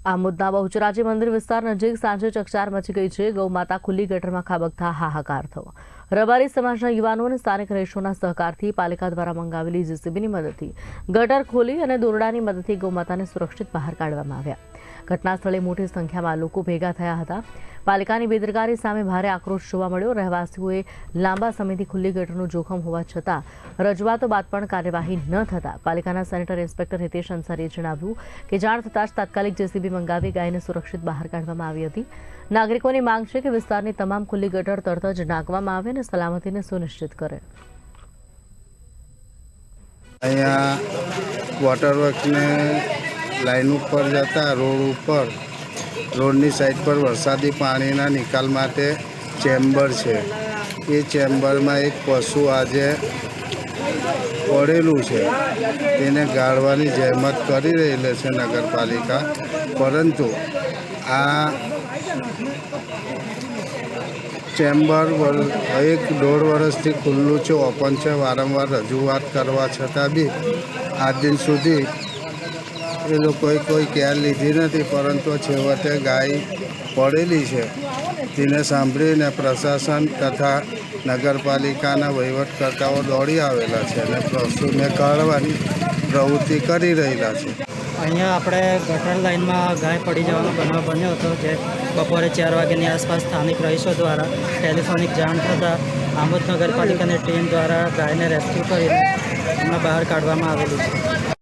આમોદના બહુચરાજી મંદિર વિસ્તાર નજીક સાંજે ચકચાર મચી ગઈ છે। ગૌમાતા ખુલ્લી ગટરમાં ખાબકતા હાહાકાર થયો। રબારી સમાજના યુવાનો અને સ્થાનિક રહીશોના સહકારથી પાલિકા દ્વારા મંગાવેલી જેસીબીની મદદથી ગટર ખોલી અને દોરડાની મદદથી ગૌમાતાને સુરક્ષિત બહાર કાઢવામાં આવ્યા। ઘટના સ્થળે મોટી સંખ્યામાં લોકો ભેગા થયા હતા। પાલિકાની બેદરકારી સામે ભારે આક્રોશ જોવા મળ્યો। રહેવાસીઓએ લાંબા સમયથી ખુલ્લી ગટરનું જોખમ હોવા છતાં રજૂઆતો બાદ પણ કાર્યવાહી ન થતાં પાલિકાના સેનેટરી ઇન્સ્પેક્ટર હિતેશ અંસારીએ જણાવ્યું કે જાણ થતાં જ તાત્કાલિક જેસીબી મંગાવી ગાયને સુરક્ષિત બહાર કાઢવામાં આવી હતી। નાગરિકોની માંગ છે કે વિસ્તારની તમામ ખુલ્લી ગટર તરત જ નાખવામાં આવે અને સલામતીને સુનિશ્ચિત કરે। અહીંયા વોટરવર્કને લાઈન ઉપર જતા રોડની સાઈડ પર વરસાદી પાણીના નિકાલ માટે ચેમ્બર છે। એ ચેમ્બરમાં એક પશુ આજે પડેલું છે, તેને ગાળવાની જહેમત કરી રહેલી છે નગરપાલિકા, પરંતુ આ ચેમ્બર 1-1.5 વર્ષથી ખુલ્લું છે, ઓપન છે। વારંવાર રજૂઆત કરવા છતાં બી આજ દિન સુધી એ લોકોએ કોઈ કેર લીધી નથી, પરંતુ છેવટે ગાય પડેલી છે તેને સાંભળીને પ્રશાસન તથા નગરપાલિકાના વહીવટકર્તાઓ દોડી આવેલા છે અને પશુને કાઢવાની પ્રવૃત્તિ કરી રહેલા છે। અહીંયા આપણે ગટર લાઇનમાં ગાય પડી જવાનો બનાવ બન્યો હતો, જે બપોરે 4 વાગ્યાની આસપાસ સ્થાનિક રહીશો દ્વારા ટેલિફોનિક જાણ થતાં આમોદ નગરપાલિકાની ટીમ દ્વારા ગાયને રેસ્ક્યુ કરીને એમને બહાર કાઢવામાં આવેલી છે।